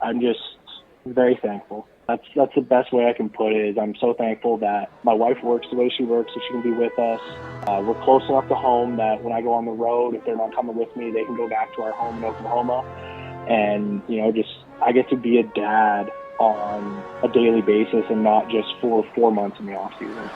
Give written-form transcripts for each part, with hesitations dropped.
I'm just very thankful. That's the best way I can put it. Is I'm so thankful that my wife works the way she works, so she can be with us. We're close enough to home that when I go on the road, if they're not coming with me, they can go back to our home in Oklahoma. And I get to be a dad on a daily basis and not just for 4 months in the off season.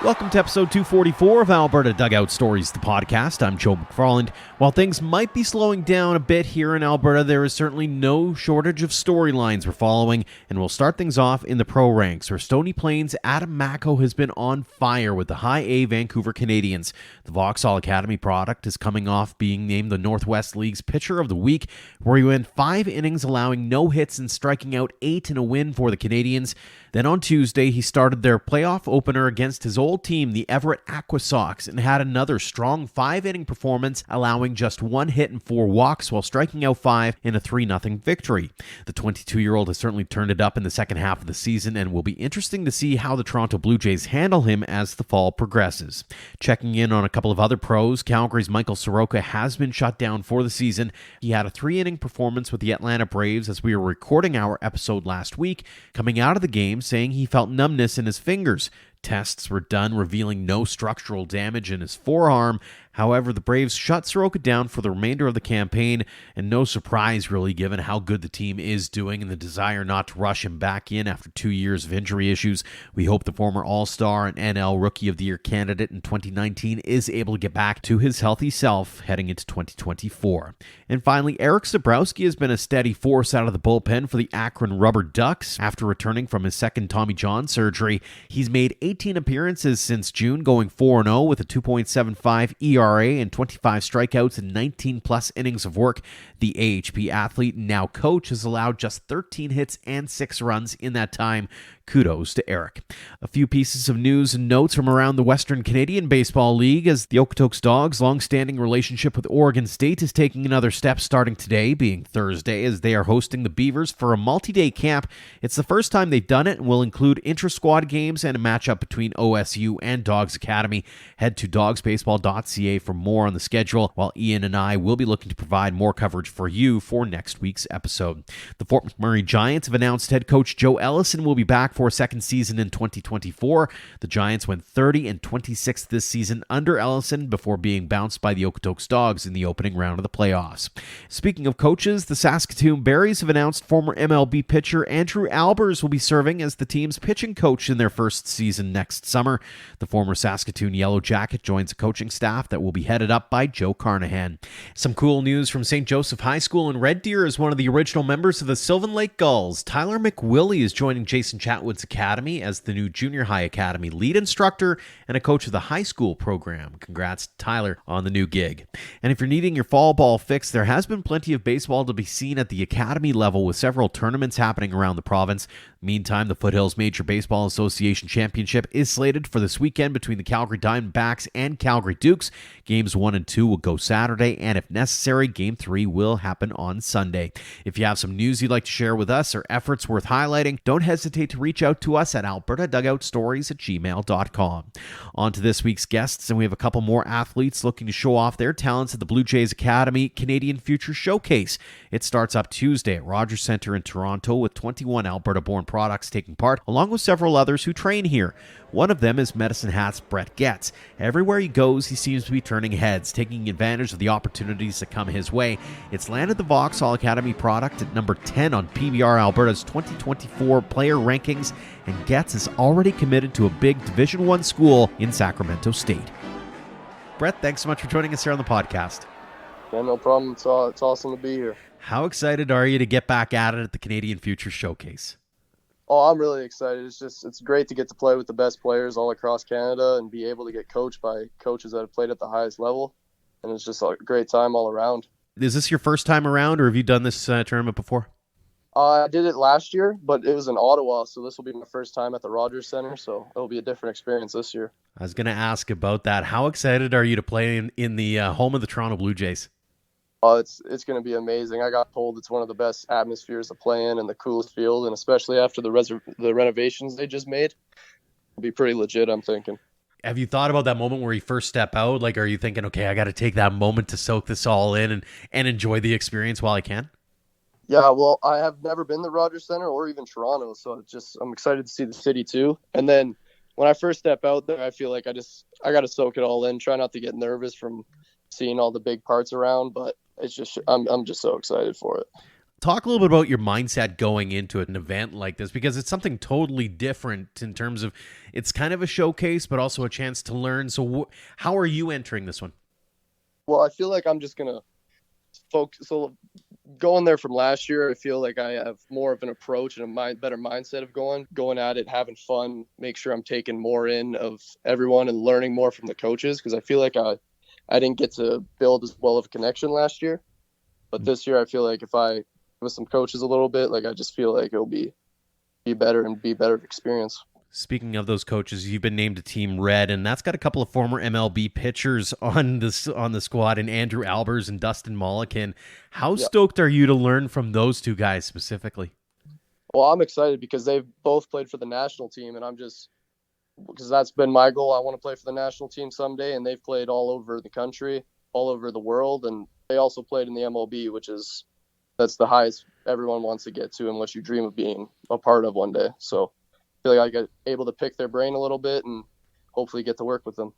Welcome to episode 244 of Alberta Dugout Stories, the podcast. I'm Joe McFarland. While things might be slowing down a bit here in Alberta, there is certainly no shortage of storylines we're following, and we'll start things off in the pro ranks, where Stony Plains' Adam Macko has been on fire with the High A Vancouver Canadians. The Vauxhall Academy product is coming off being named the Northwest League's Pitcher of the Week, where he went 5 innings, allowing no hits and striking out 8 in a win for the Canadians. Then on Tuesday, he started their playoff opener against his old team, the Everett Aqua Sox, and had another strong 5-inning performance, allowing just 1 hit and 4 walks while striking out 5 in a 3-0 victory. The 22-year-old has certainly turned it up in the second half of the season, and will be interesting to see how the Toronto Blue Jays handle him as the fall progresses. Checking in on a couple of other pros, Calgary's Michael Soroka has been shut down for the season. He had a 3-inning performance with the Atlanta Braves as we were recording our episode last week, coming out of the game saying he felt numbness in his fingers. Tests were done revealing no structural damage in his forearm. However, the Braves shut Soroka down for the remainder of the campaign, and no surprise really given how good the team is doing and the desire not to rush him back in after 2 years of injury issues. We hope the former All-Star and NL Rookie of the Year candidate in 2019 is able to get back to his healthy self heading into 2024. And finally, Eric Zabrowski has been a steady force out of the bullpen for the Akron Rubber Ducks after returning from his second Tommy John surgery. He's made 18 appearances since June, going 4-0 with a 2.75 ERA and 25 strikeouts and 19-plus innings of work. The AHP athlete and now coach has allowed just 13 hits and 6 runs in that time. Kudos to Eric. A few pieces of news and notes from around the Western Canadian Baseball League as the Okotoks Dawgs' long-standing relationship with Oregon State is taking another step starting today, being Thursday, as they are hosting the Beavers for a multi-day camp. It's the first time they've done it and will include intra-squad games and a matchup between OSU and Dogs Academy. Head to dogsbaseball.ca for more on the schedule, while Ian and I will be looking to provide more coverage for you for next week's episode. The Fort McMurray Giants have announced head coach Joe Ellison will be back for a second season in 2024. The Giants went 30-26 this season under Ellison before being bounced by the Okotoks Dawgs in the opening round of the playoffs. Speaking of coaches, the Saskatoon Berries have announced former MLB pitcher Andrew Albers will be serving as the team's pitching coach in their first season next summer. The former Saskatoon Yellow Jacket joins a coaching staff that will be headed up by Joe Carnahan. Some cool news from St. Joseph High School in Red Deer as one of the original members of the Sylvan Lake Gulls. Tyler McWillie is joining Jason Chatwood's Academy as the new Junior High Academy lead instructor and a coach of the high school program. Congrats, Tyler, on the new gig. And if you're needing your fall ball fix, there has been plenty of baseball to be seen at the academy level with several tournaments happening around the province. Meantime, the Foothills Major Baseball Association Championship is slated for this weekend between the Calgary Diamondbacks and Calgary Dukes. Games 1 and 2 will go Saturday, and if necessary, Game 3 will happen on Sunday. If you have some news you'd like to share with us or efforts worth highlighting, don't hesitate to reach out to us at albertadugoutstories@gmail.com. On to this week's guests, and we have a couple more athletes looking to show off their talents at the Blue Jays Academy Canadian Future Showcase. It starts up Tuesday at Rogers Centre in Toronto with 21 Alberta-born products taking part, along with several others who train here. One of them is Medicine Hat's Brett Getz. Everywhere he goes, he seems to be turning heads, taking advantage of the opportunities that come his way. It's landed the Vauxhall Academy product at number 10 on PBR Alberta's 2024 player rankings, and Getz is already committed to a big Division I school in Sacramento State. Brett, thanks so much for joining us here on the podcast. Yeah, no problem. It's awesome to be here. How excited are you to get back at it at the Canadian Future Showcase? Oh, I'm really excited. It's great to get to play with the best players all across Canada and be able to get coached by coaches that have played at the highest level. And it's just a great time all around. Is this your first time around, or have you done this tournament before? I did it last year, but it was in Ottawa, so this will be my first time at the Rogers Centre, so it'll be a different experience this year. I was going to ask about that. How excited are you to play in the home of the Toronto Blue Jays? It's going to be amazing. I got told it's one of the best atmospheres to play in and the coolest field, and especially after the renovations they just made, it'll be pretty legit, I'm thinking. Have you thought about that moment where you first step out? Like, are you thinking, okay, I got to take that moment to soak this all in and enjoy the experience while I can? Yeah, well, I have never been to Rogers Center or even Toronto, so I'm excited to see the city too. And then when I first step out there, I feel like I got to soak it all in. Try not to get nervous from seeing all the big parts around, but I'm just so excited for it. Talk a little bit about your mindset going into an event like this, because it's something totally different in terms of it's kind of a showcase, but also a chance to learn. So how are you entering this one? Well, I feel like I'm just gonna focus. So going there from last year, I feel like I have more of an approach and a better mindset of going at it, having fun, make sure I'm taking more in of everyone and learning more from the coaches, because I feel like I didn't get to build as well of a connection last year. But this year, I feel like if I with some coaches a little bit, like I just feel like it'll be better and be better experience. Speaking of those coaches, you've been named to Team Red, and that's got a couple of former MLB pitchers on the squad, and Andrew Albers and Dustin Mulliken. How stoked are you to learn from those two guys specifically? Well, I'm excited because they've both played for the national team, and because that's been my goal. I want to play for the national team someday, and they've played all over the country, all over the world, and they also played in the MLB, that's the highest everyone wants to get to and what you dream of being a part of one day. So I feel like I got able to pick their brain a little bit and hopefully get to work with them.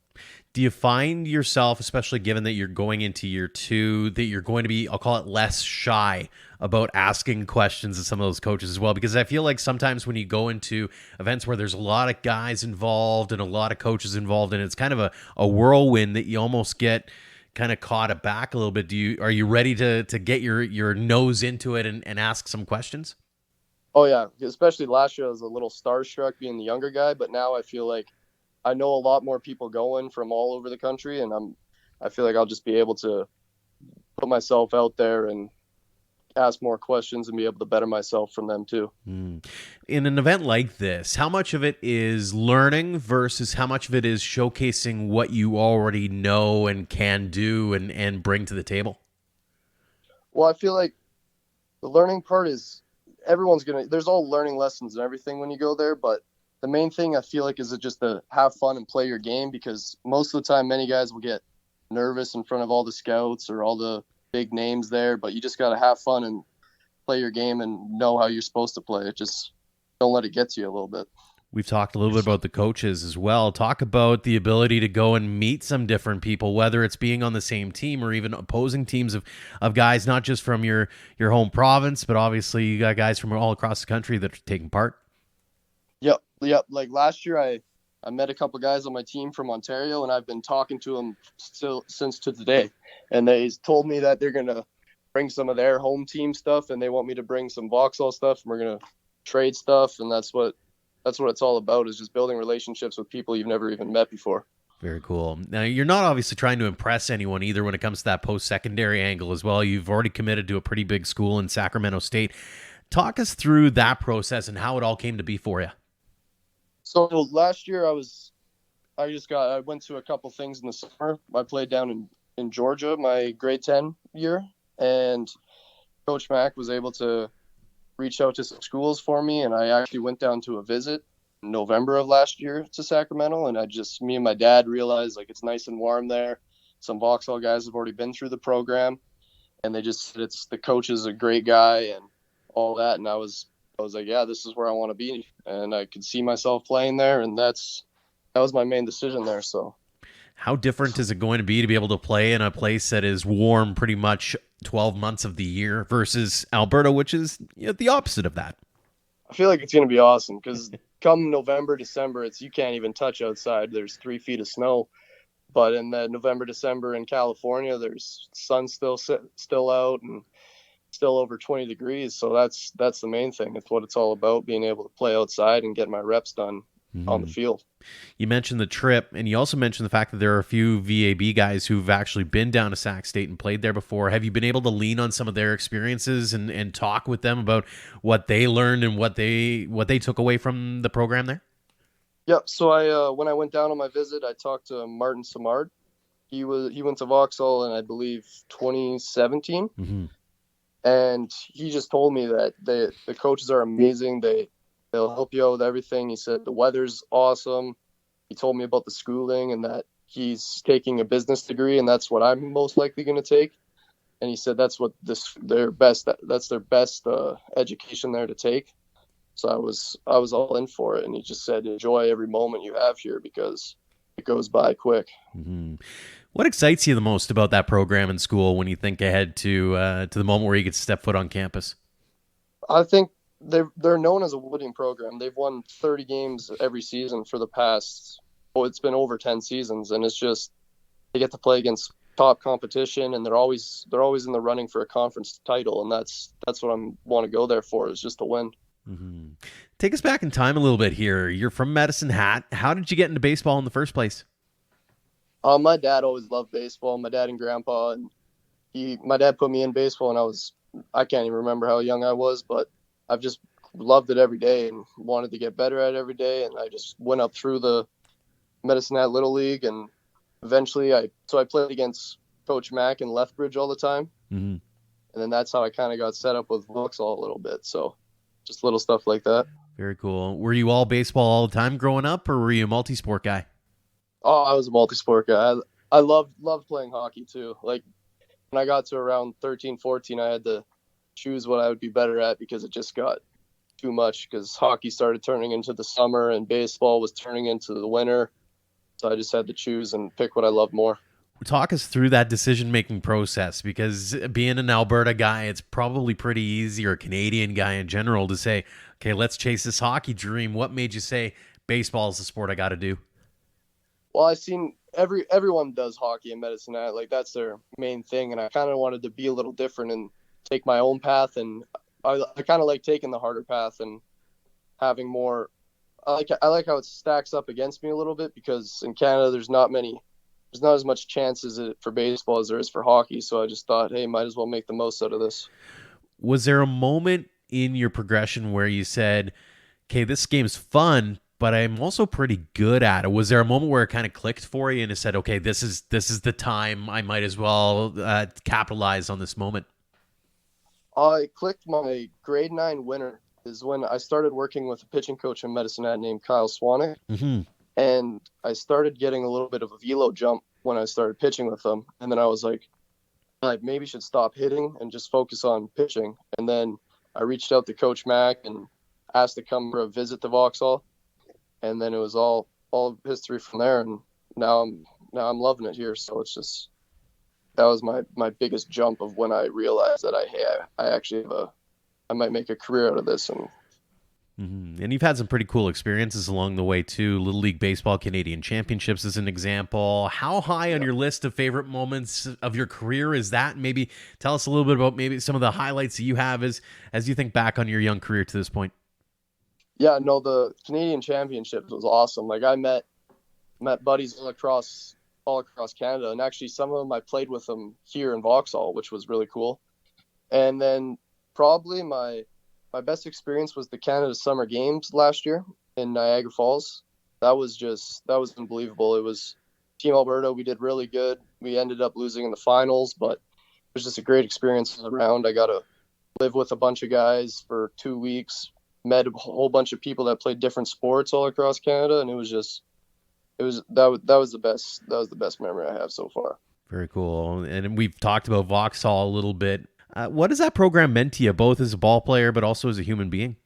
Do you find yourself, especially given that you're going into year 2, that you're going to be, I'll call it, less shy about asking questions of some of those coaches as well? Because I feel like sometimes when you go into events where there's a lot of guys involved and a lot of coaches involved, and it's kind of a whirlwind that you almost get kind of caught aback a little bit. Are you ready to get your nose into it and ask some questions? Oh yeah, especially last year I was a little starstruck being the younger guy, but now I feel like I know a lot more people going from all over the country, and I feel like I'll just be able to put myself out there and ask more questions and be able to better myself from them too. In an event like this, how much of it is learning versus how much of it is showcasing what you already know and can do and bring to the table? Well, I feel like the learning part is there's all learning lessons and everything when you go there, but the main thing I feel like is just to have fun and play your game, because most of the time many guys will get nervous in front of all the scouts or all the big names there, but you just got to have fun and play your game and know how you're supposed to play it. Just don't let it get to you a little bit. We've talked a little bit about the coaches as well. Talk about the ability to go and meet some different people, whether it's being on the same team or even opposing teams of guys, not just from your home province, but obviously you got guys from all across the country that are taking part. Yep. Like last year, I met a couple guys on my team from Ontario, and I've been talking to them since to today. And they told me that they're going to bring some of their home team stuff, and they want me to bring some Vauxhall stuff, and we're going to trade stuff. And that's what it's all about, is just building relationships with people you've never even met before. Very cool. Now, you're not obviously trying to impress anyone either when it comes to that post-secondary angle as well. You've already committed to a pretty big school in Sacramento State. Talk us through that process and how it all came to be for you. So last year I went to a couple things in the summer. I played down in Georgia my grade 10 year, and Coach Mack was able to reach out to some schools for me, and I actually went down to a visit in November of last year to Sacramento, and me and my dad realized like it's nice and warm there. Some Vauxhall guys have already been through the program, and they just said the coach is a great guy and all that, and I was like, yeah, this is where I want to be, and I could see myself playing there, and that was my main decision there. So how different is it going to be able to play in a place that is warm pretty much 12 months of the year versus Alberta, which is the opposite of that? I feel like it's going to be awesome, because come November, December, you can't even touch outside. There's 3 feet of snow. But in the November, December in California, there's sun still out and still over 20 degrees. So that's the main thing. It's what it's all about, being able to play outside and get my reps done on the field. You mentioned the trip, and you also mentioned the fact that there are a few VAB guys who've actually been down to Sac State and played there before. Have you been able to lean on some of their experiences and talk with them about what they learned and what they took away from the program there? Yep. So when I went down on my visit, I talked to Martin Samard. He went to Vauxhall in, I believe, 2017. Mm-hmm. And he just told me that the coaches are amazing. They'll help you out with everything. He said the weather's awesome. he told me about the schooling and that he's taking a business degree, and that's what I'm most likely going to take. And he said that's what that's their best education there to take. So I was all in for it, and he just said enjoy every moment you have here because it goes by quick. Mm-hmm. What excites you the most about that program in school when you think ahead to the moment where you get to step foot on campus? I think they're known as a winning program. They've won 30 games every season for the past, it's been over 10 seasons, and it's just they get to play against top competition, and they're always in the running for a conference title, and that's what I want to go there for, is just to win. Mm-hmm. Take us back in time a little bit here. You're from Medicine Hat. How did you get into baseball in the first place? My dad always loved baseball. My dad and grandpa, and my dad put me in baseball, and I can't even remember how young I was, but I've just loved it every day and wanted to get better at it every day. And I just went up through the Medicine Hat Little League, and eventually I played against Coach Mack in Lethbridge all the time. Mm-hmm. And then that's how I kind of got set up with Vauxhall a little bit. So just little stuff like that. Very cool. Were you all baseball all the time growing up, or were you a multi-sport guy? Oh, I was a multi-sport guy. I loved playing hockey too. Like when I got to around 13, 14, I had to choose what I would be better at because it just got too much, because hockey started turning into the summer and baseball was turning into the winter. So I just had to choose and pick what I loved more. Talk us through that decision-making process, because being an Alberta guy, it's probably pretty easy, or a Canadian guy in general, to say, okay, let's chase this hockey dream. What made you say baseball is the sport I got to do? Well, I've seen everyone does hockey in Medicine Hat. Like that's their main thing. And I kind of wanted to be a little different and take my own path. And I kind of like taking the harder path and having more. I like how it stacks up against me a little bit, because in Canada there's not as much chances for baseball as there is for hockey. So I just thought, hey, might as well make the most out of this. Was there a moment in your progression where you said, okay, this game's fun, but I'm also pretty good at it? Was there a moment where it kind of clicked for you and it said, okay, this is the time, I might as well capitalize on this moment? I clicked my grade 9 winter is when I started working with a pitching coach in Medicine Hat named Kyle Swanwick. Mm-hmm. And I started getting a little bit of a velo jump when I started pitching with him. And then I was like, I maybe should stop hitting and just focus on pitching. And then I reached out to Coach Mack and asked to come for a visit to Vauxhall. And then it was all history from there. And now I'm loving it here. So it's just, that was my biggest jump of when I realized that I actually I might make a career out of this. And mm-hmm. And you've had some pretty cool experiences along the way too. Little League Baseball Canadian Championships is an example. How high on your list of favorite moments of your career is that? Maybe tell us a little bit about maybe some of the highlights that you have as you think back on your young career to this point. Yeah, no, the Canadian Championships was awesome. Like I met buddies all across Canada, and actually some of them I played with them here in Vauxhall, which was really cool. And then probably my best experience was the Canada Summer Games last year in Niagara Falls. That was unbelievable. It was Team Alberta. We did really good. We ended up losing in the finals, but it was just a great experience all around. I got to live with a bunch of guys for 2 weeks, met a whole bunch of people that played different sports all across Canada, and that was the best memory I have so far. Very cool. And we've talked about Vauxhall a little bit. What has that program meant to you, both as a ball player but also as a human being?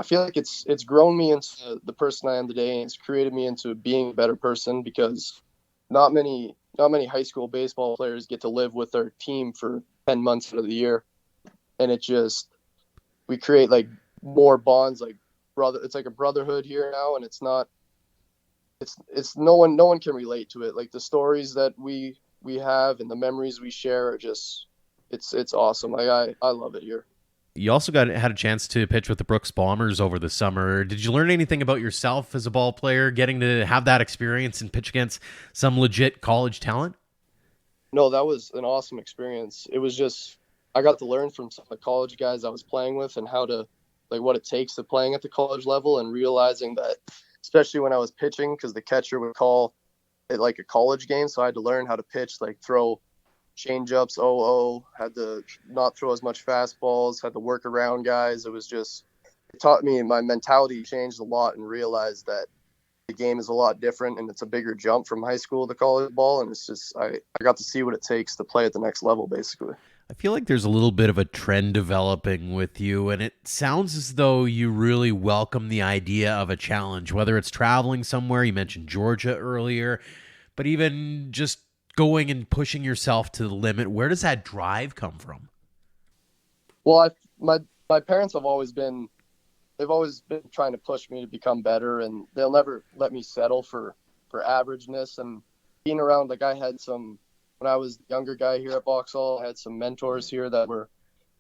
I feel like it's grown me into the person I am today, and it's created me into being a better person, because not many high school baseball players get to live with their team for 10 months out of the year, and we create like more bonds, like it's like a brotherhood here now, and it's no one can relate to it. Like the stories that we have and the memories we share are just it's awesome. Like I love it here. You also had a chance to pitch with the Brooks Bombers over the summer. Did you learn anything about yourself as a ball player, getting to have that experience and pitch against some legit college talent? No, that was an awesome experience. It was just, I got to learn from some of the college guys I was playing with and how to, like, what it takes to playing at the college level, and realizing that, especially when I was pitching, because the catcher would call it like a college game. So I had to learn how to pitch, like throw change-ups, had to not throw as much fastballs, had to work around guys. It taught me, my mentality changed a lot, and realized that the game is a lot different, and it's a bigger jump from high school to college ball. And it's just, I got to see what it takes to play at the next level, basically. I feel like there's a little bit of a trend developing with you, and it sounds as though you really welcome the idea of a challenge, whether it's traveling somewhere. You mentioned Georgia earlier, but even just going and pushing yourself to the limit. Where does that drive come from? Well, my parents have always been trying to push me to become better, and they'll never let me settle for averageness. And being around, like, I had some, when I was the younger guy here at Vauxhall, I had some mentors here that were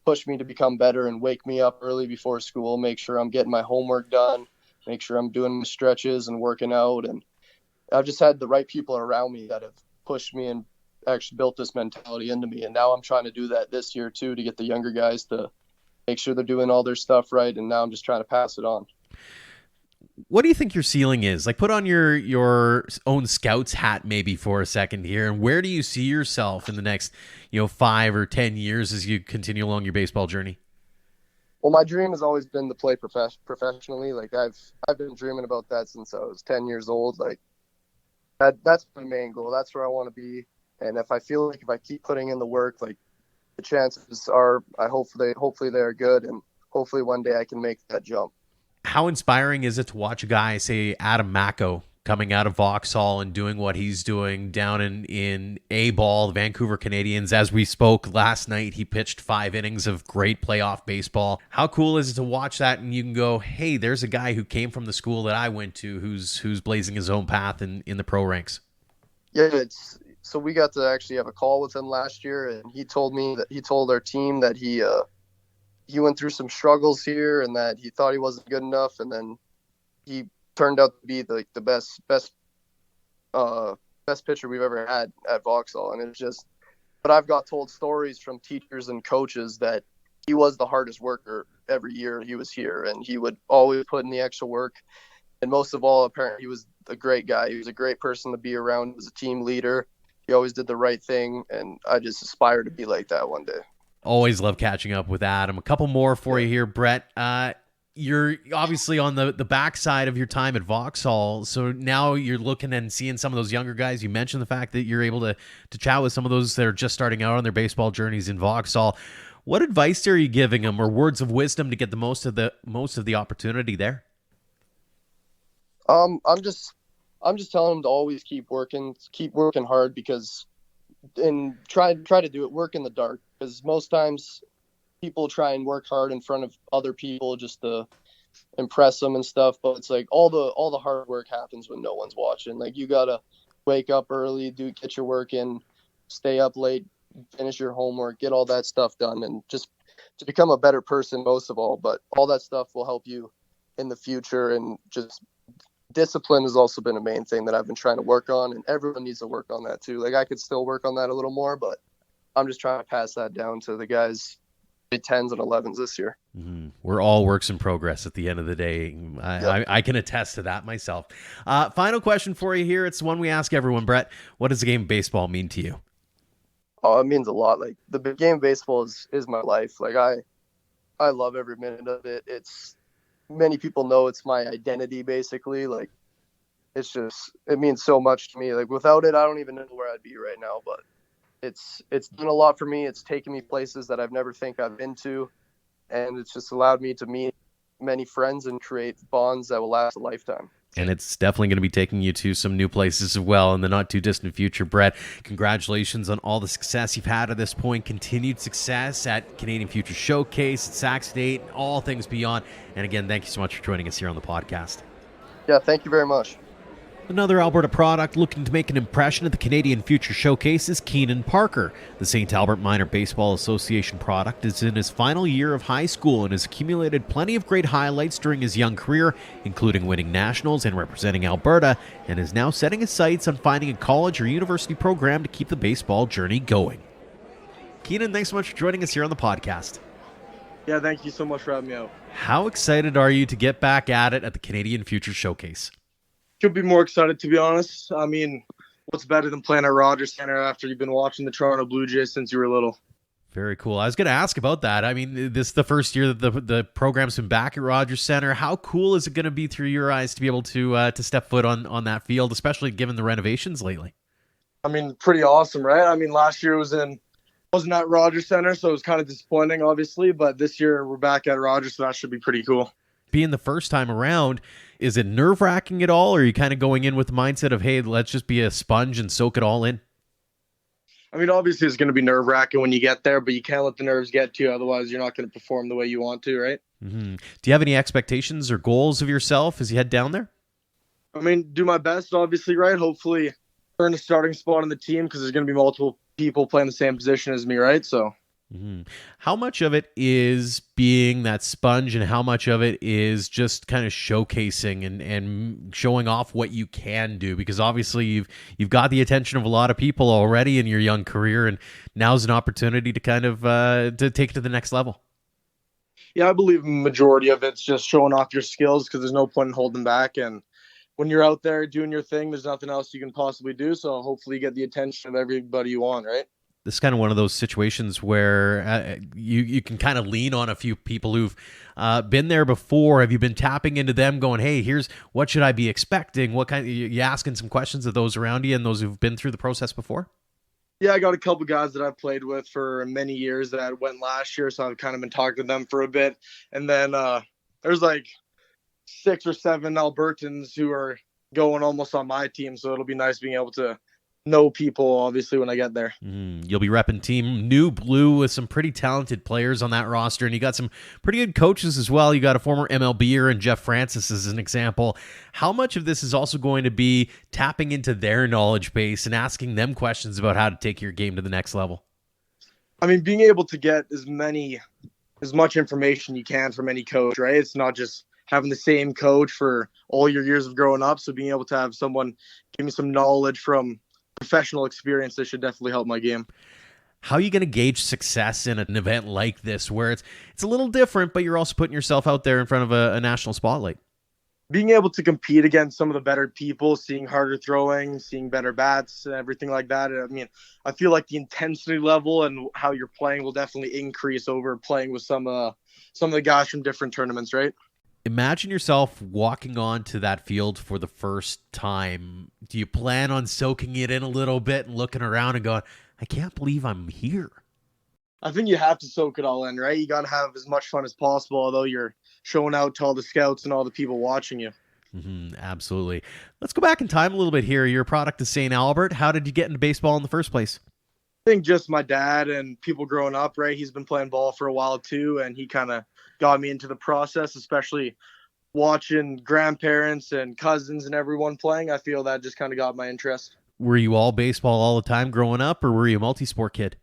push me to become better and wake me up early before school, make sure I'm getting my homework done, make sure I'm doing my stretches and working out. And I've just had the right people around me that have pushed me and actually built this mentality into me. And now I'm trying to do that this year too, to get the younger guys to make sure they're doing all their stuff right. And now I'm just trying to pass it on. What do you think your ceiling is? Like, put on your own Scouts hat maybe for a second here, and where do you see yourself in the next 5 or 10 years as you continue along your baseball journey? Well, my dream has always been to play professionally. Like, I've been dreaming about that since I was 10 years old. Like, that's my main goal. That's where I want to be. And if I feel like if I keep putting in the work, like, the chances are, hopefully they are good, and hopefully one day I can make that jump. How inspiring is it to watch a guy, say Adam Macko, coming out of Vauxhall and doing what he's doing down in A-ball, the Vancouver Canadians? As we spoke last night, he pitched 5 innings of great playoff baseball. How cool is it to watch that and you can go, hey, there's a guy who came from the school that I went to who's blazing his own path in the pro ranks? Yeah, so we got to actually have a call with him last year, and he told our team that he went through some struggles here and that he thought he wasn't good enough, and then he turned out to be the best pitcher we've ever had at Vauxhall. And it's just, but I've got told stories from teachers and coaches that he was the hardest worker every year he was here, and he would always put in the extra work. And most of all, apparently, he was a great guy. He was a great person to be around. He was a team leader. He always did the right thing, and I just aspire to be like that one day. Always love catching up with Adam. A couple more for you here, Brett. You're obviously on the backside of your time at Vauxhall, so now you're looking and seeing some of those younger guys. You mentioned the fact that you're able to chat with some of those that are just starting out on their baseball journeys in Vauxhall. What advice are you giving them, or words of wisdom to get the most of the opportunity there? I'm just telling them to always keep working hard, and try to do it, work in the dark, because most times people try and work hard in front of other people just to impress them and stuff, but it's like all the hard work happens when no one's watching. Like, you gotta wake up early, get your work in, stay up late, finish your homework, get all that stuff done, and just to become a better person most of all. But all that stuff will help you in the future, and just discipline has also been a main thing that I've been trying to work on, and everyone needs to work on that too. Like, I could still work on that a little more, but I'm just trying to pass that down to the guys 10s and 11s this year. Mm-hmm. We're all works in progress at the end of the day. I can attest to that myself. Final question for you here. It's one we ask everyone, Brett. What does the game of baseball mean to you? Oh, it means a lot. Like, the game of baseball is my life. Like, I love every minute of it. It's, many people know it's my identity, basically. Like, it means so much to me. Like, without it, I don't even know where I'd be right now, but it's done a lot for me. It's taken me places that I've never think I've been to, and it's just allowed me to meet many friends and create bonds that will last a lifetime. And it's definitely going to be taking you to some new places as well in the not too distant future. Brett, congratulations on all the success you've had at this point. Continued success at Canadian Future Showcase, at Sac State, all things beyond. And again, thank you so much for joining us here on the podcast. Yeah, thank you very much. Another Alberta product looking to make an impression at the Canadian Future Showcase is Keenan Parker. The St. Albert Minor Baseball Association product is in his final year of high school and has accumulated plenty of great highlights during his young career, including winning nationals and representing Alberta, and is now setting his sights on finding a college or university program to keep the baseball journey going. Keenan, thanks so much for joining us here on the podcast. Yeah, thank you so much for having me out. How excited are you to get back at it at the Canadian Future Showcase? Could be more excited, to be honest. I mean, what's better than playing at Rogers Center after you've been watching the Toronto Blue Jays since you were little? Very cool. I was going to ask about that. I mean, this is the first year that the program's been back at Rogers Centre. How cool is it going to be through your eyes to be able to step foot on that field, especially given the renovations lately? I mean, pretty awesome, right? I mean, last year wasn't at Rogers Centre, so it was kind of disappointing, obviously. But this year we're back at Rogers, so that should be pretty cool. Being the first time around, is it nerve-wracking at all, or are you kind of going in with the mindset of, hey, let's just be a sponge and soak it all in? I mean, obviously it's going to be nerve-wracking when you get there, but you can't let the nerves get to you. Otherwise, you're not going to perform the way you want to, right? Mm-hmm. Do you have any expectations or goals of yourself as you head down there? I mean, do my best, obviously, right? Hopefully earn a starting spot on the team because there's going to be multiple people playing the same position as me, right? So. Mm-hmm. How much of it is being that sponge and how much of it is just kind of showcasing and showing off what you can do? Because obviously you've got the attention of a lot of people already in your young career, and now's an opportunity to kind of to take it to the next level. Yeah, I believe the majority of it's just showing off your skills because there's no point in holding back. And when you're out there doing your thing, there's nothing else you can possibly do. So hopefully you get the attention of everybody you want, right? This is kind of one of those situations where you can kind of lean on a few people who've been there before. Have you been tapping into them going, hey, here's what should I be expecting? What kind? You asking some questions of those around you and those who've been through the process before? Yeah, I got a couple guys that I've played with for many years that went last year, so I've kind of been talking to them for a bit. And then there's like 6 or 7 Albertans who are going almost on my team, so it'll be nice being able to know people, obviously, when I get there. You'll be repping Team New Blue with some pretty talented players on that roster, and you got some pretty good coaches as well. You got a former MLBer and Jeff Francis as an example. How much of this is also going to be tapping into their knowledge base and asking them questions about how to take your game to the next level? I mean, being able to get as much information you can from any coach, right? It's not just having the same coach for all your years of growing up. So being able to have someone give me some knowledge from professional experience, that should definitely help my game. How are you going to gauge success in an event like this where it's a little different, but you're also putting yourself out there in front of a national spotlight? Being able to compete against some of the better people, seeing harder throwing, seeing better bats, and everything like that. I mean, I feel like the intensity level and how you're playing will definitely increase over playing with some of the guys from different tournaments, right? Imagine yourself walking onto that field for the first time. Do you plan on soaking it in a little bit and looking around and going, I can't believe I'm here? I think you have to soak it all in, right? You got to have as much fun as possible, although you're showing out to all the scouts and all the people watching you. Mm-hmm, absolutely. Let's go back in time a little bit here. You're a product of St. Albert. How did you get into baseball in the first place? I think just my dad and people growing up, right? He's been playing ball for a while too, and he kind of got me into the process, especially watching grandparents and cousins and everyone playing. I feel that just kind of got my interest. Were you all baseball all the time growing up, or were you a multi-sport kid?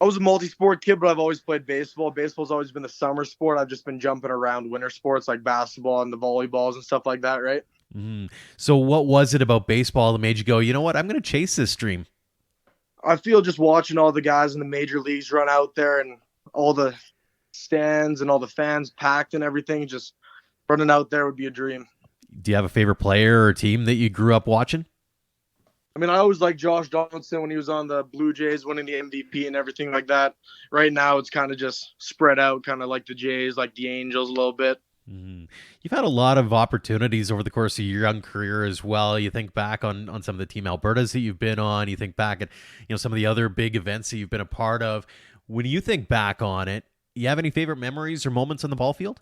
I was a multi-sport kid, but I've always played baseball. Baseball's always been the summer sport. I've just been jumping around winter sports like basketball and the volleyballs and stuff like that, right? Mm-hmm. So what was it about baseball that made you go, you know what, I'm going to chase this dream? I feel just watching all the guys in the major leagues run out there and all the stands and all the fans packed and everything, just running out there would be a dream. Do you have a favorite player or team that you grew up watching? I mean, I always liked Josh Donaldson when he was on the Blue Jays winning the MVP and everything like that. Right now, it's kind of just spread out, kind of like the Jays, like the Angels a little bit. Mm-hmm. You've had a lot of opportunities over the course of your young career as well. You think back on some of the Team Albertas that you've been on. You think back at some of the other big events that you've been a part of. When you think back on it, you have any favorite memories or moments on the ball field?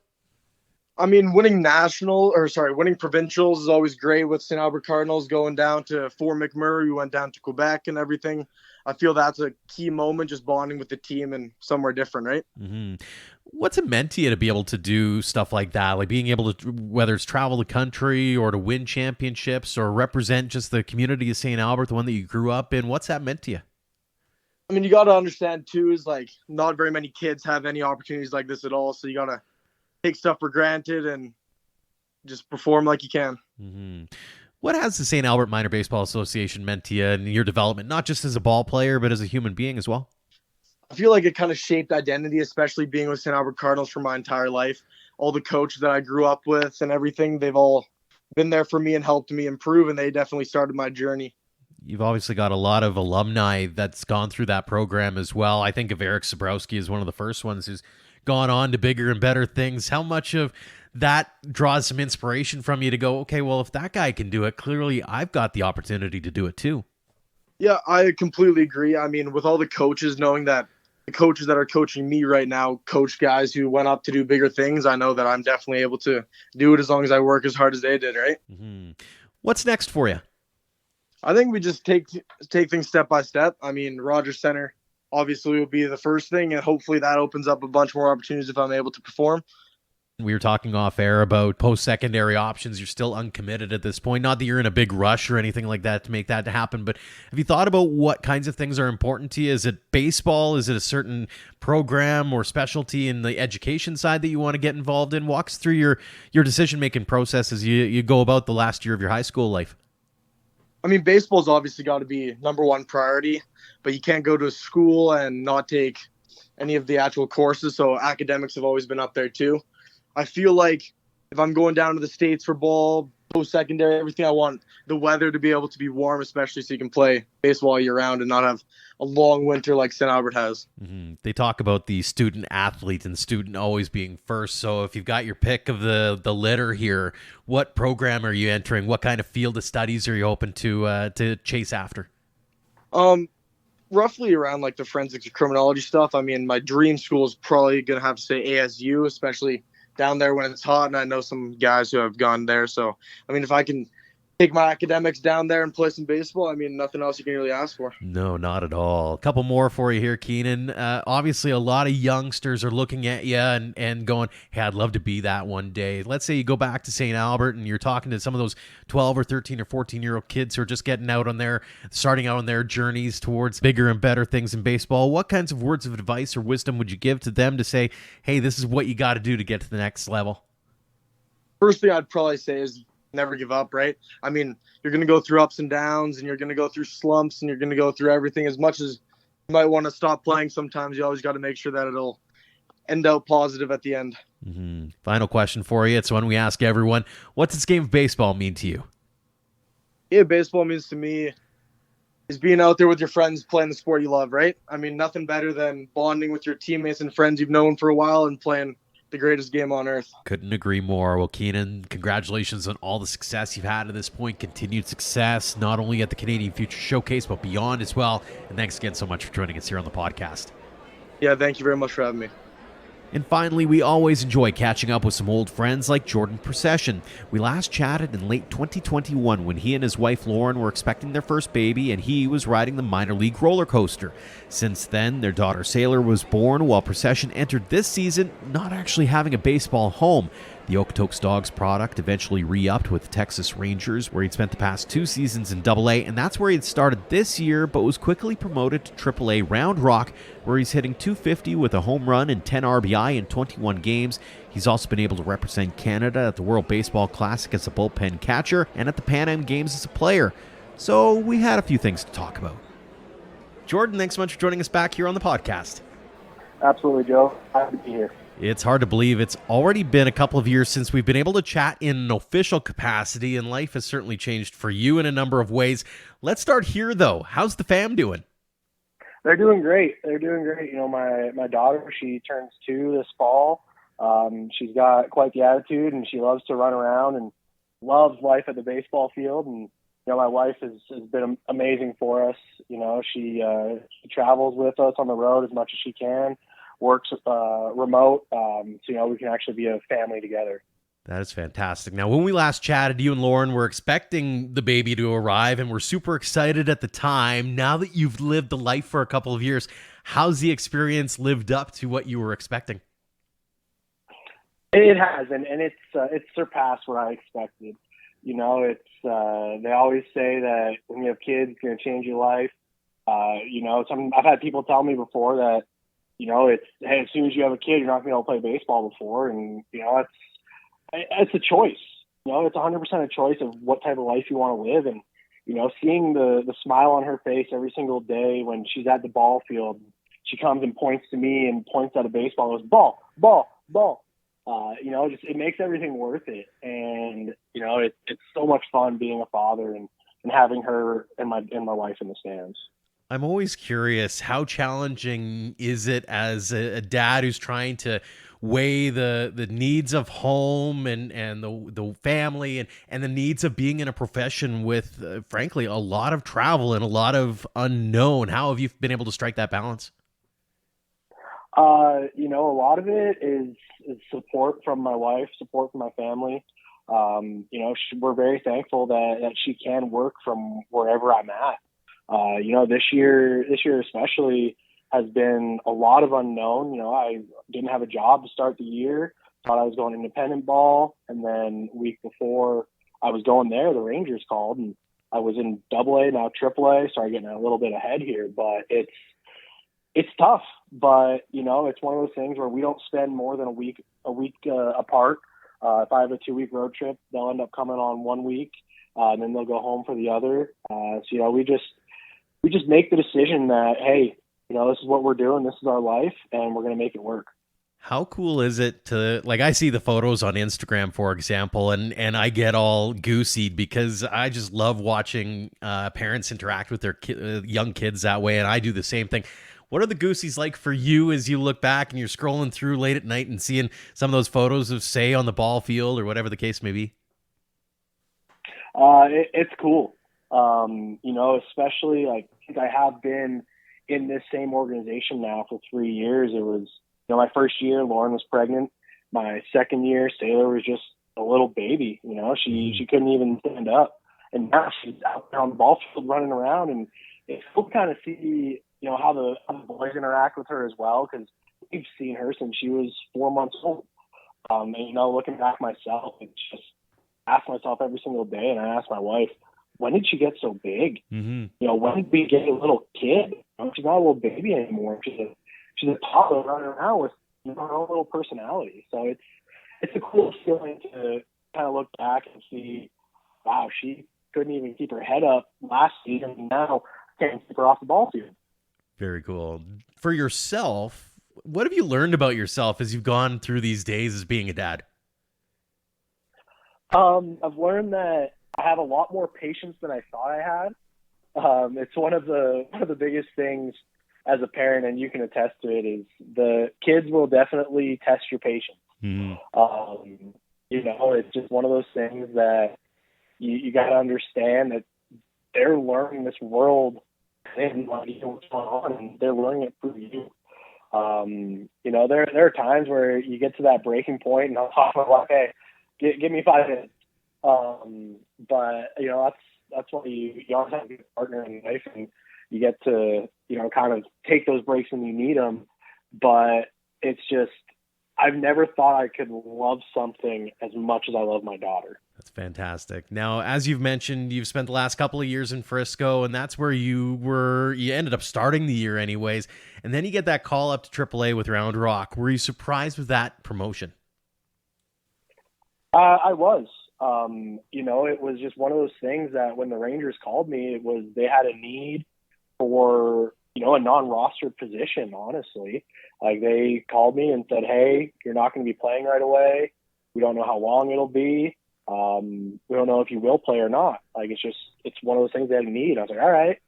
I mean, winning provincials is always great with St. Albert Cardinals, going down to Fort McMurray. We went down to Quebec and everything. I feel that's a key moment, just bonding with the team and somewhere different, right? Mm-hmm. What's it meant to you to be able to do stuff like that? Like being able to, whether it's travel the country or to win championships or represent just the community of St. Albert, the one that you grew up in. What's that meant to you? I mean, you got to understand too, is like not very many kids have any opportunities like this at all. So you got to take stuff for granted and just perform like you can. Mm-hmm. What has the St. Albert Minor Baseball Association meant to you and your development, not just as a ball player, but as a human being as well? I feel like it kind of shaped identity, especially being with St. Albert Cardinals for my entire life. All the coaches that I grew up with and everything, they've all been there for me and helped me improve, and they definitely started my journey. You've obviously got a lot of alumni that's gone through that program as well. I think of Eric Sabrowski as one of the first ones who's gone on to bigger and better things. How much of that draws some inspiration from you to go, okay, well, if that guy can do it, clearly I've got the opportunity to do it too. Yeah, I completely agree. I mean, with all the coaches, knowing that the coaches that are coaching me right now coach guys who went up to do bigger things, I know that I'm definitely able to do it as long as I work as hard as they did, right? Mm-hmm. What's next for you? I think we just take things step by step. I mean, Rogers Center obviously will be the first thing, and hopefully that opens up a bunch more opportunities if I'm able to perform. We were talking off air about post-secondary options. You're still uncommitted at this point. Not that you're in a big rush or anything like that to make that happen, but have you thought about what kinds of things are important to you? Is it baseball? Is it a certain program or specialty in the education side that you want to get involved in? Walk us through your decision-making process as you go about the last year of your high school life. I mean, baseball's obviously got to be number one priority, but you can't go to school and not take any of the actual courses. So academics have always been up there too. I feel like if I'm going down to the States for ball, post-secondary, everything, I want the weather to be able to be warm, especially so you can play baseball year-round and not have a long winter like St. Albert has. Mm-hmm. They talk about the student athlete and student always being first. So if you've got your pick of the litter here, what program are you entering? What kind of field of studies are you hoping to chase after? Roughly around like the forensics or criminology stuff. I mean, my dream school is probably going to have to say ASU, especially down there when it's hot, and I know some guys who have gone there. So, I mean, if I can take my academics down there and play some baseball, I mean, nothing else you can really ask for. No, not at all. A couple more for you here, Keenan. Obviously, a lot of youngsters are looking at you and going, hey, I'd love to be that one day. Let's say you go back to St. Albert and you're talking to some of those 12 or 13 or 14-year-old kids who are just starting out on their journeys towards bigger and better things in baseball. What kinds of words of advice or wisdom would you give to them to say, hey, this is what you got to do to get to the next level? First thing I'd probably say is never give up, right? I mean, you're going to go through ups and downs, and you're going to go through slumps, and you're going to go through everything. As much as you might want to stop playing sometimes, you always got to make sure that it'll end out positive at the end. Mm-hmm. Final question for you. It's one we ask everyone. What's this game of baseball mean to you? Yeah, baseball means to me is being out there with your friends playing the sport you love, right? I mean, nothing better than bonding with your teammates and friends you've known for a while and playing the greatest game on earth. Couldn't agree more. Well, Keenan, congratulations on all the success you've had at this point. Continued success, not only at the Canadian Future Showcase, but beyond as well. And thanks again so much for joining us here on the podcast. Yeah, thank you very much for having me. And finally, we always enjoy catching up with some old friends like Jordan Procyshen. We last chatted in late 2021 when he and his wife Lauren were expecting their first baby and he was riding the minor league roller coaster. Since then, their daughter Sailor was born while Procyshen entered this season not actually having a baseball home. The Okotoks Dawgs product eventually re-upped with Texas Rangers, where he'd spent the past 2 seasons in AA, and that's where he'd started this year, but was quickly promoted to AAA Round Rock, where he's hitting .250 with a home run and 10 RBI in 21 games. He's also been able to represent Canada at the World Baseball Classic as a bullpen catcher and at the Pan Am Games as a player. So we had a few things to talk about. Jordan, thanks so much for joining us back here on the podcast. Absolutely, Joe. Happy to be here. It's hard to believe it's already been a couple of years since we've been able to chat in an official capacity, and life has certainly changed for you in a number of ways. Let's start here, though. How's the fam doing? They're doing great. You know, my daughter, she turns 2 this fall. She's got quite the attitude, and she loves to run around and loves life at the baseball field. And, you know, my wife has been amazing for us. You know, she travels with us on the road as much as she can. Works remote, so you know we can actually be a family together. That is fantastic. Now, when we last chatted, you and Lauren were expecting the baby to arrive and were super excited at the time. Now that you've lived the life for a couple of years, how's the experience lived up to what you were expecting? It has, and it's surpassed what I expected. You know, it's they always say that when you have kids, it's going to change your life. You know, I've had people tell me before that, you know, it's, hey, as soon as you have a kid, you're not going to be able to play baseball before. And, you know, it's a choice. You know, it's 100% a choice of what type of life you want to live. And, you know, seeing the smile on her face every single day when she's at the ball field, she comes and points to me and points at a baseball, goes, ball, ball, ball. You know, it makes everything worth it. And, you know, it's so much fun being a father and and having her and my wife in the stands. I'm always curious, how challenging is it as a dad who's trying to weigh the needs of home and the family and the needs of being in a profession with, frankly, a lot of travel and a lot of unknown? How have you been able to strike that balance? A lot of it is support from my wife, support from my family. We're very thankful that she can work from wherever I'm at. This year especially has been a lot of unknown. I didn't have a job to start the year. Thought I was going independent ball, and then week before I was going there, the Rangers called, and I was in AA, now AAA. Sorry, getting a little bit ahead here, but it's tough. But it's one of those things where we don't spend more than a week apart. If I have a 2-week road trip, they'll end up coming on 1 week, and then they'll go home for the other. We just make the decision that, hey, this is what we're doing, this is our life, and we're going to make it work. How cool is it to, like, I see the photos on Instagram, for example, and I get all goosey because I just love watching parents interact with their young kids that way, and I do the same thing. What are the goosies like for you as you look back and you're scrolling through late at night and seeing some of those photos of, say, on the ball field or whatever the case may be? It's cool. Especially like I have been in this same organization now for 3 years. It was, my first year, Lauren was pregnant. My second year, Sailor was just a little baby. She couldn't even stand up. And now she's out there on the ball field running around, and it's cool to kind of see, how the boys interact with her as well, because we've seen her since she was 4 months old. Looking back myself, it's just ask myself every single day, and I ask my wife, when did she get so big? Mm-hmm. When did we get a little kid? She's not a little baby anymore. She's a toddler running around with her own little personality. So it's a cool feeling to kind of look back and see, wow, she couldn't even keep her head up last season, and now can't keep her off the ball field. Very cool. For yourself, what have you learned about yourself as you've gone through these days as being a dad? I've learned that I have a lot more patience than I thought I had. It's one of the biggest things as a parent, and you can attest to it, is the kids will definitely test your patience. Mm-hmm. It's just one of those things that you got to understand that they're learning this world and what's going on, and they're learning it through you. There are times where you get to that breaking point, and I'll talk about, hey, give me 5 minutes. But that's why you always have a good partner in life, and you get to kind of take those breaks when you need them. But it's just, I've never thought I could love something as much as I love my daughter. That's fantastic. Now, as you've mentioned, you've spent the last couple of years in Frisco, and that's where you ended up starting the year anyways. And then you get that call up to AAA with Round Rock. Were you surprised with that promotion? I was. It was just one of those things that when the Rangers called me, it was, they had a need for, a non-roster position, honestly. Like, they called me and said, hey, you're not going to be playing right away. We don't know how long it'll be. We don't know if you will play or not. Like, it's one of those things they had a need. I was like, all right.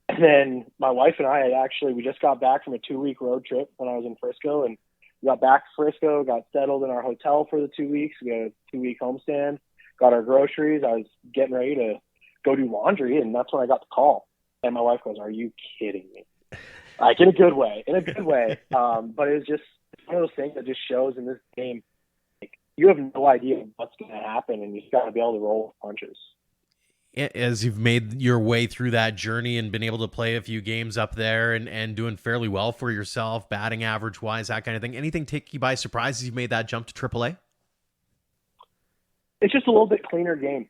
And then my wife and I we just got back from a 2-week road trip when I was in Frisco, and we got back to Frisco, got settled in our hotel for the 2 weeks. We got a 2-week homestand, got our groceries. I was getting ready to go do laundry, and that's when I got the call. And my wife goes, are you kidding me? Like, in a good way. But it's one of those things that just shows in this game, like, you have no idea what's going to happen, and you just got to be able to roll with punches. As you've made your way through that journey and been able to play a few games up there and doing fairly well for yourself, batting average wise, that kind of thing, anything take you by surprise as you've made that jump to AAA? It's just a little bit cleaner game.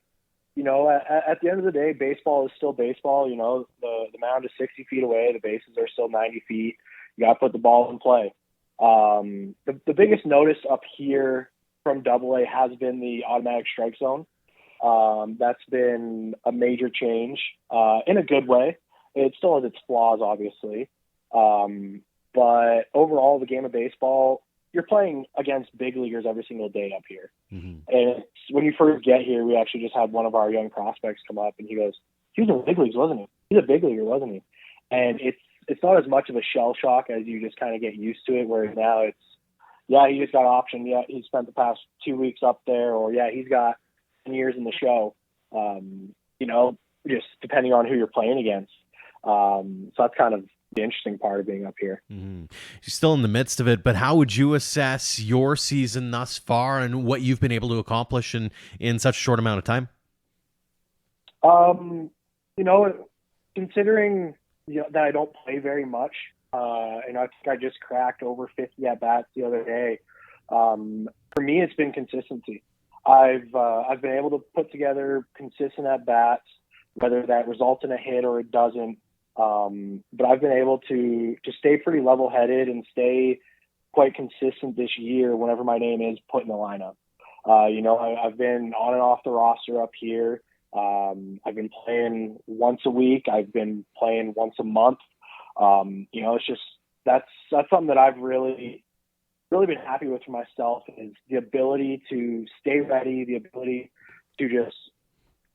At the end of the day, baseball is still baseball. The mound is 60 feet away. The bases are still 90 feet. You got to put the ball in play. The biggest notice up here from AA has been the automatic strike zone. That's been a major change in a good way. It still has its flaws, obviously. But overall, the game of baseball, you're playing against big leaguers every single day up here. Mm-hmm. And when you first get here, we actually just had one of our young prospects come up, and he goes, he was in the big leagues, wasn't he? He's a big leaguer, wasn't he? And it's not as much of a shell shock as you just kind of get used to it, whereas now it's, yeah, he just got optioned. Yeah, he spent the past 2 weeks up there, or yeah, he's got 10 years in the show. Just depending on who you're playing against. So that's kind of the interesting part of being up here. Mm-hmm. You're still in the midst of it, but how would you assess your season thus far and what you've been able to accomplish in such a short amount of time? Considering that I don't play very much, and I think I just cracked over 50 at bats the other day. For me, it's been consistency. I've been able to put together consistent at bats, whether that results in a hit or it doesn't. But I've been able to stay pretty level-headed and stay quite consistent this year whenever my name is put in the lineup. I've been on and off the roster up here. I've been playing once a week. I've been playing once a month. It's just that's something that I've really been happy with for myself, is the ability to stay ready, the ability to just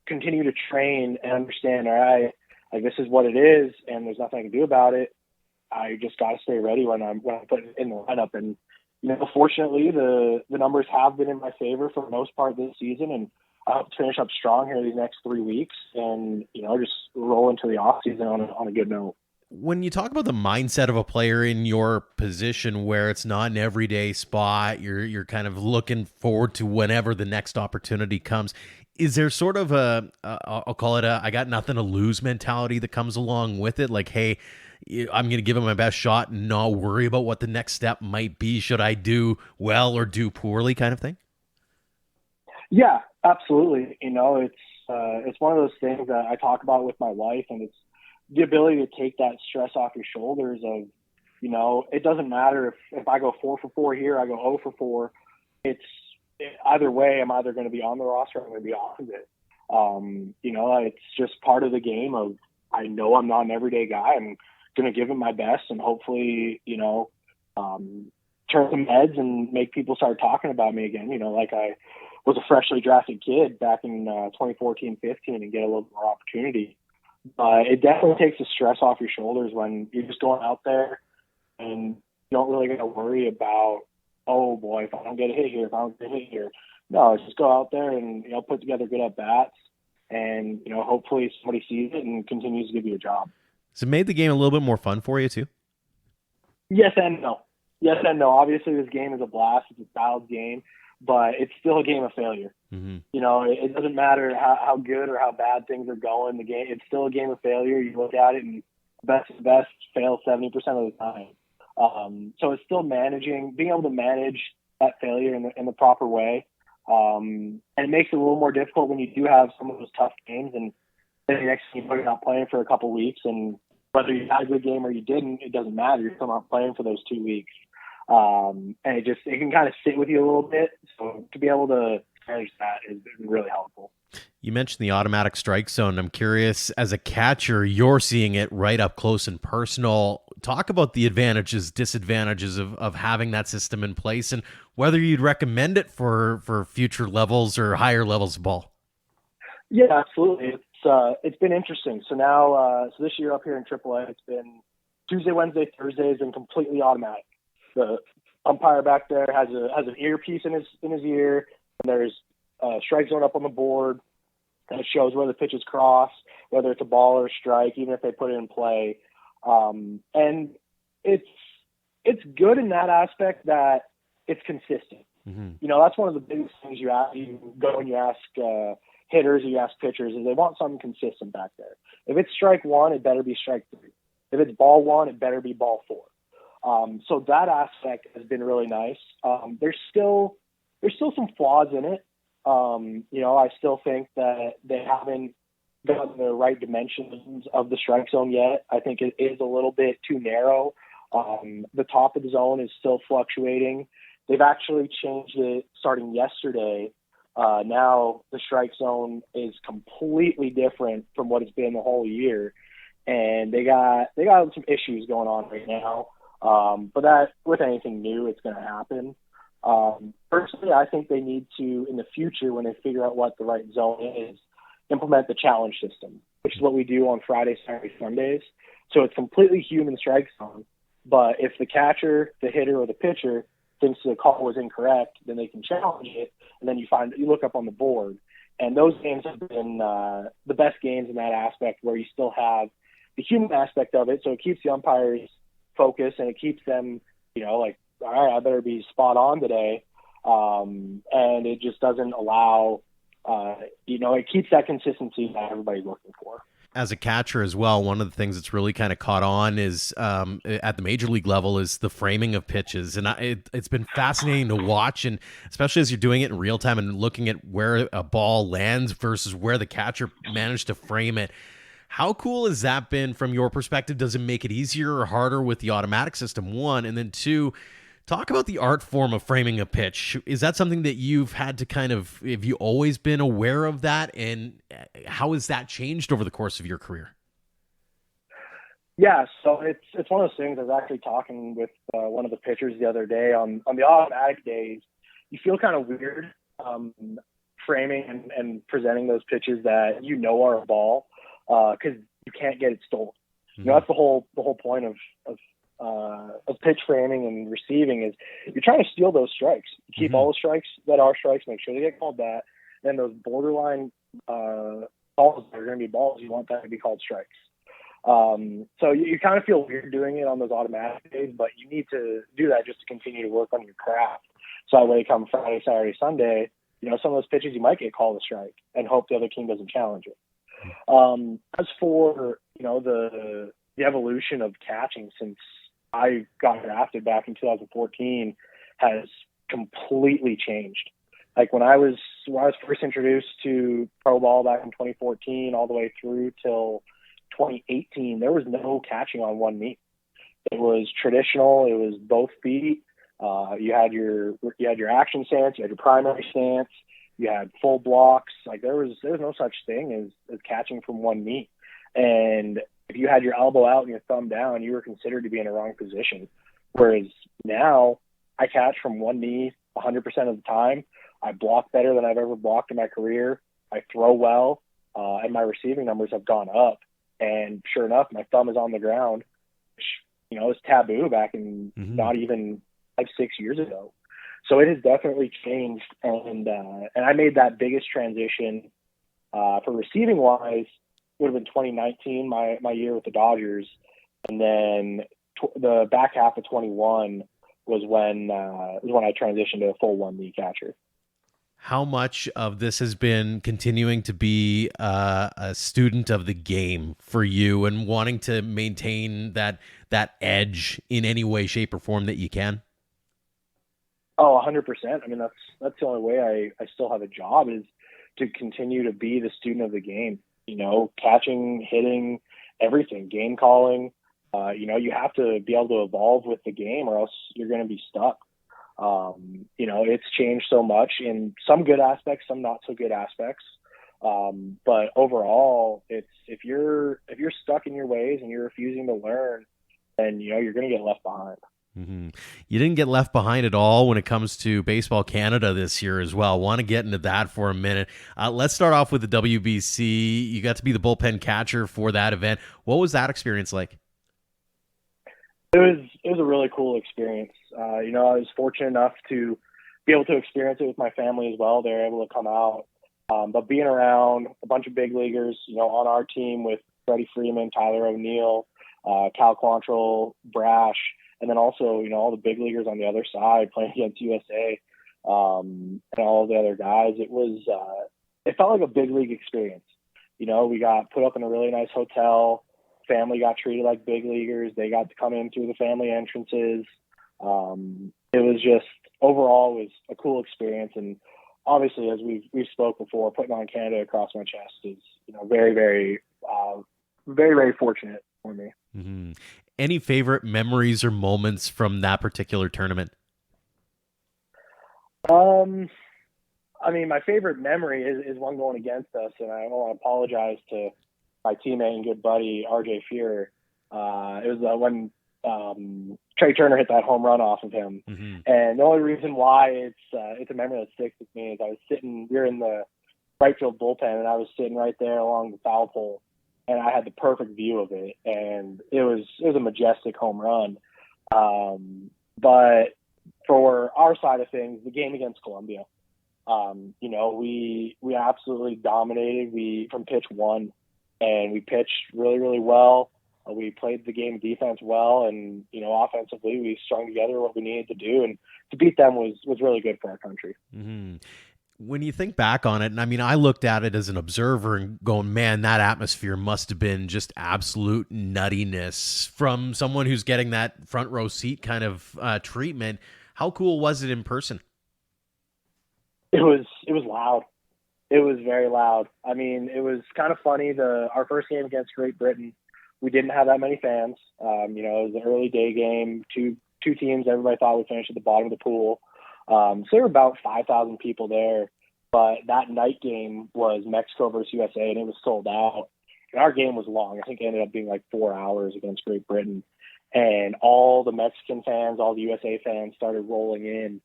continue to train and understand, all right, like this is what it is and there's nothing I can do about it. I just got to stay ready when I'm put in the lineup. And, fortunately the numbers have been in my favor for the most part this season, and I hope to finish up strong here these next 3 weeks and, just roll into the off season on a good note. When you talk about the mindset of a player in your position where it's not an everyday spot, you're kind of looking forward to whenever the next opportunity comes, is there sort of I'll call it I got nothing to lose mentality that comes along with it? Like, hey, I'm going to give it my best shot and not worry about what the next step might be. Should I do well or do poorly kind of thing? Yeah, absolutely. It's one of those things that I talk about with my wife, and it's the ability to take that stress off your shoulders of, it doesn't matter if I go 4 for 4 here, I go 0 for 4. Either way, I'm either going to be on the roster or I'm going to be off of it. It's just part of the game of, I know I'm not an everyday guy. I'm going to give it my best and hopefully, turn some heads and make people start talking about me again. Like I was a freshly drafted kid back in 2014-15 and get a little more opportunity. But it definitely takes the stress off your shoulders when you're just going out there and you don't really got to worry about, oh boy, if I don't get a hit here, No, just go out there and, put together good at bats and, hopefully somebody sees it and continues to give you a job. So it made the game a little bit more fun for you too? Yes and no. Obviously this game is a blast. It's a styled game, but it's still a game of failure. Mm-hmm. It doesn't matter how good or how bad things are going. The game, it's still a game of failure. You look at it and best fail 70% of the time. So it's still being able to manage that failure in the proper way. And it makes it a little more difficult when you do have some of those tough games and then the next thing you're not playing for a couple of weeks, and whether you had a good game or you didn't, it doesn't matter. You're still not playing for those 2 weeks. And it can kind of sit with you a little bit. So to be able to manage that is really helpful. You mentioned the automatic strike zone. I'm curious, as a catcher, you're seeing it right up close and personal. Talk about the advantages, disadvantages of having that system in place and whether you'd recommend it for future levels or higher levels of ball. Yeah, absolutely. It's been interesting. So now, this year up here in AAA, it's been Tuesday, Wednesday, Thursday has been completely automatic. The umpire back there has an earpiece in his ear, and there's a strike zone up on the board, and it shows where the pitches cross, whether it's a ball or a strike, even if they put it in play. And it's good in that aspect that it's consistent. Mm-hmm. That's one of the biggest things you go and you ask hitters, you ask pitchers, is they want something consistent back there. If it's strike one, it better be strike three. If it's ball one, it better be ball four. So that aspect has been really nice. There's still some flaws in it. I still think that they haven't gotten the right dimensions of the strike zone yet. I think it is a little bit too narrow. The top of the zone is still fluctuating. They've actually changed it starting yesterday. Now the strike zone is completely different from what it's been the whole year. And they got some issues going on right now. But that, with anything new, it's going to happen. Personally, I think they need to, in the future, when they figure out what the right zone is, implement the challenge system. which is what we do on Friday, Saturday, Sundays. So it's completely human strike zone. But if the catcher, the hitter, or the pitcher thinks the call was incorrect, then they can challenge it, and then you look up on the board. And those games have been the best games in that aspect, where you still have the human aspect of it. So it keeps the umpires focused, and it keeps them, like, all right, I better be spot on today. And it just doesn't allow, it keeps that consistency that everybody's looking for. As a catcher as well, one of the things that's really kind of caught on is at the major league level is the framing of pitches. And it's been fascinating to watch, and especially as you're doing it in real time and looking at where a ball lands versus where the catcher managed to frame it. How cool has that been from your perspective? Does it make it easier or harder with the automatic system, one? And then two, talk about the art form of framing a pitch. Is that something that you've had to have you always been aware of that? And how has that changed over the course of your career? Yeah, so it's one of those things. I was actually talking with one of the pitchers the other day on the automatic days. You feel kind of weird framing and presenting those pitches that are a ball because you can't get it stolen. Mm-hmm. That's the whole point of pitch framing and receiving is you're trying to steal those strikes. You keep mm-hmm. all the strikes that are strikes, make sure they get called that. Then those borderline calls that are going to be balls, you want that to be called strikes. So you kind of feel weird doing it on those automatic days, but you need to do that just to continue to work on your craft. So that way, come Friday, Saturday, Sunday, some of those pitches you might get called a strike and hope the other team doesn't challenge it. As for, the evolution of catching since I got drafted back in 2014 has completely changed. Like when I was first introduced to pro ball back in 2014 all the way through till 2018, there was no catching on one knee. It was traditional. It was both feet. You had your action stance. You had your primary stance. You had full blocks. Like there was no such thing as catching from one knee. And if you had your elbow out and your thumb down, you were considered to be in a wrong position. Whereas now I catch from one knee 100% of the time. I block better than I've ever blocked in my career. I throw well, and my receiving numbers have gone up. And sure enough, my thumb is on the ground, which, was taboo back in mm-hmm. not even 5-6 years ago. So it has definitely changed. And I made that biggest transition for receiving wise would have been 2019, my year with the Dodgers. And then the back half of 21 was when I transitioned to a full one knee catcher. How much of this has been continuing to be a student of the game for you and wanting to maintain that edge in any way, shape, or form that you can? Oh, 100%. I mean, that's the only way I still have a job is to continue to be the student of the game. Catching, hitting, everything, game calling. You have to be able to evolve with the game or else you're going to be stuck. It's changed so much in some good aspects, some not so good aspects. But overall, it's if you're stuck in your ways and you're refusing to learn, then you're going to get left behind. Mm-hmm. You didn't get left behind at all when it comes to Baseball Canada this year as well. Want to get into that for a minute. Let's start off with the WBC. You got to be the bullpen catcher for that event. What was that experience like? It was a really cool experience. I was fortunate enough to be able to experience it with my family as well. They were able to come out. But being around a bunch of big leaguers, on our team with Freddie Freeman, Tyler O'Neill, Cal Quantrill, Brash, and then also, all the big leaguers on the other side playing against USA and all the other guys. It felt like a big league experience. We got put up in a really nice hotel. Family got treated like big leaguers. They got to come in through the family entrances. It was just overall was a cool experience. And obviously, as we've spoke before, putting on Canada across my chest is, very, very, very, very fortunate for me. Mm-hmm. Any favorite memories or moments from that particular tournament? My favorite memory is one going against us, and I want to apologize to my teammate and good buddy, RJ Fuhrer. It was when Trey Turner hit that home run off of him. Mm-hmm. And the only reason why it's a memory that sticks with me is we were in the right field bullpen, and I was sitting right there along the foul pole. and I had the perfect view of it, and it was a majestic home run. But for our side of things, the game against Columbia, we absolutely dominated. We from pitch one, and we pitched really, really well. We played the game defense well, and offensively we strung together what we needed to do, and to beat them was really good for our country. Mm-hmm. When you think back on it, and I mean, I looked at it as an observer and going, man, that atmosphere must have been just absolute nuttiness from someone who's getting that front row seat kind of treatment. How cool was it in person? It was loud. It was very loud. I mean, it was kind of funny. Our first game against Great Britain, we didn't have that many fans. It was an early day game, two teams everybody thought would finish at the bottom of the pool. So there were about 5,000 people there, but that night game was Mexico versus USA, and it was sold out. And our game was long. I think it ended up being like 4 hours against Great Britain. And all the Mexican fans, all the USA fans started rolling in,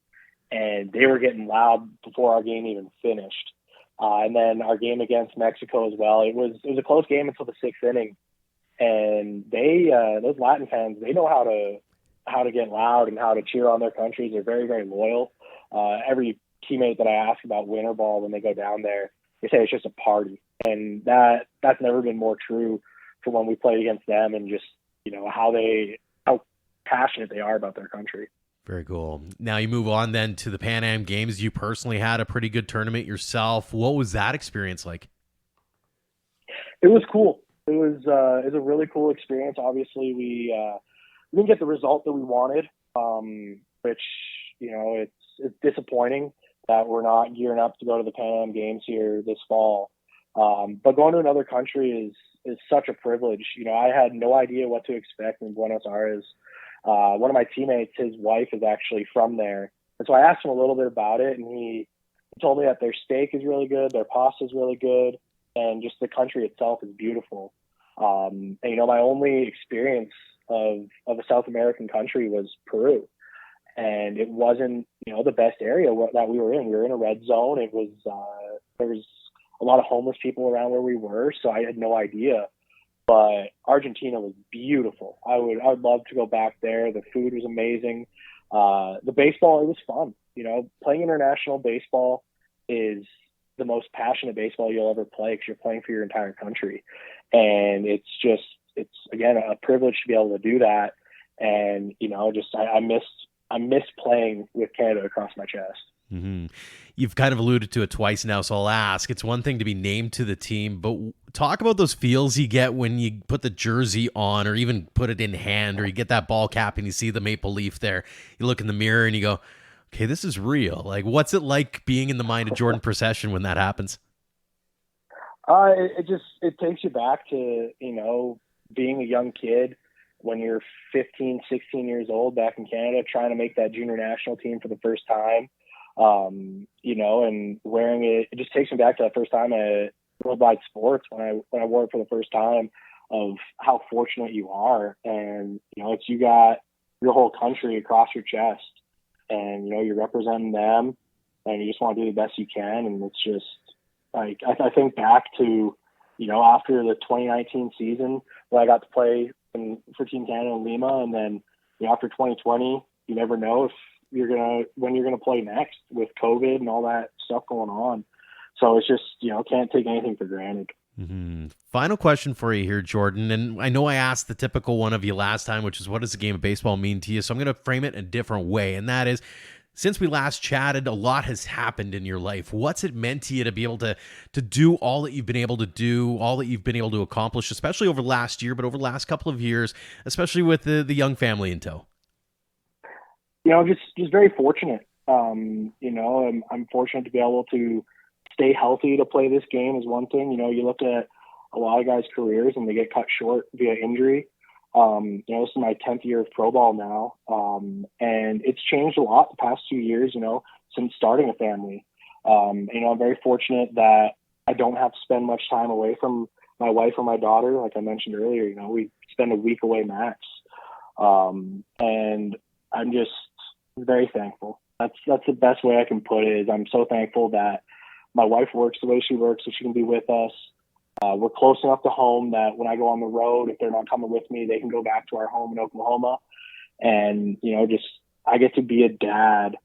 and they were getting loud before our game even finished. And then our game against Mexico as well, it was a close game until the sixth inning. And those Latin fans, they know how to get loud and how to cheer on their countries. They're very, very loyal. Every teammate that I ask about winter ball when they go down there, they say it's just a party. And that's never been more true for when we played against them, and just, how passionate they are about their country. Very cool. Now you move on then to the Pan Am Games. You personally had a pretty good tournament yourself. What was that experience like? It was cool. It was a really cool experience. Obviously, we didn't get the result that we wanted, which, it's disappointing that we're not gearing up to go to the Pan Am Games here this fall. But going to another country is such a privilege. I had no idea what to expect in Buenos Aires. One of my teammates, his wife is actually from there. And so I asked him a little bit about it, and he told me that their steak is really good, their pasta is really good, and just the country itself is beautiful. And, my only experience of a South American country was Peru. And it wasn't, the best area that we were in. We were in a red zone. It was, there was a lot of homeless people around where we were, so I had no idea. But Argentina was beautiful. I would love to go back there. The food was amazing. The baseball, it was fun. Playing international baseball is the most passionate baseball you'll ever play, because you're playing for your entire country. And it's again, a privilege to be able to do that. And, I miss playing with Canada across my chest. Mm-hmm. You've kind of alluded to it twice now, so I'll ask. It's one thing to be named to the team, but talk about those feels you get when you put the jersey on, or even put it in hand, or you get that ball cap and you see the maple leaf there. You look in the mirror and you go, okay, this is real. Like, what's it like being in the mind of Jordan Procyshen when that happens? It takes you back to, being a young kid when you're 15, 16 years old back in Canada, trying to make that junior national team for the first time. And wearing it. It just takes me back to that first time at Worldwide Sports when I wore it for the first time, of how fortunate you are. And, it's, you got your whole country across your chest, and, you're representing them, and you just want to do the best you can. And it's just like, I think back to, after the 2019 season where I got to play for Team Canada in Lima, and then, after 2020, you never know when you're gonna play next with COVID and all that stuff going on. So it's just, can't take anything for granted. Mm-hmm. Final question for you here, Jordan. And I know I asked the typical one of you last time, which is, what does the game of baseball mean to you? So I'm going to frame it a different way. And that is, since we last chatted, a lot has happened in your life. What's it meant to you to be able to do all that you've been able to do, all that you've been able to accomplish, especially over last year, but over the last couple of years, especially with the young family in tow? Just very fortunate. I'm fortunate to be able to stay healthy to play this game is one thing. You look at a lot of guys' careers and they get cut short via injury. This is my 10th year of pro ball now. And it's changed a lot the past 2 years, since starting a family. I'm very fortunate that I don't have to spend much time away from my wife or my daughter. Like I mentioned earlier, we spend a week away max. And I'm just very thankful. That's the best way I can put it, is I'm so thankful that my wife works the way she works so she can be with us. We're close enough to home that when I go on the road, if they're not coming with me, they can go back to our home in Oklahoma. And, I get to be a dad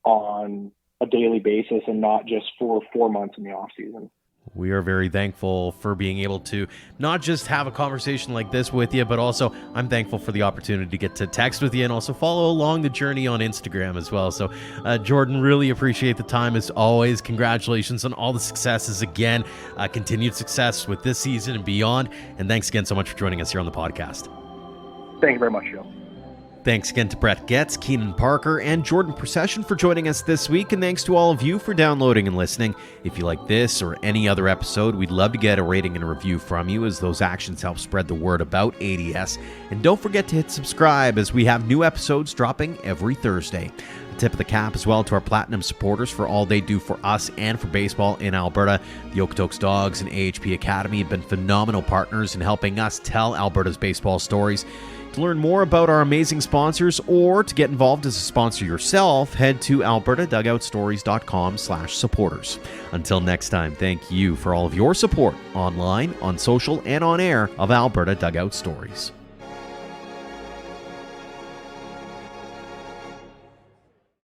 on a daily basis and not just for 4 months in the off season. We are very thankful for being able to not just have a conversation like this with you, but also I'm thankful for the opportunity to get to text with you and also follow along the journey on Instagram as well. So, Jordan, really appreciate the time as always. Congratulations on all the successes again. Continued success with this season and beyond. And thanks again so much for joining us here on the podcast. Thank you very much, Joe. Thanks again to Brett Getz, Keenan Parker, and Jordan Procyshen for joining us this week, and thanks to all of you for downloading and listening. If you like this or any other episode, we'd love to get a rating and a review from you, as those actions help spread the word about ADS. And don't forget to hit subscribe, as we have new episodes dropping every Thursday. A tip of the cap as well to our Platinum supporters for all they do for us and for baseball in Alberta. The Okotoks Dawgs and AHP Academy have been phenomenal partners in helping us tell Alberta's baseball stories. To learn more about our amazing sponsors or to get involved as a sponsor yourself, head to albertadugoutstories.com/supporters. Until next time, thank you for all of your support online, on social, and on air of Alberta Dugout Stories.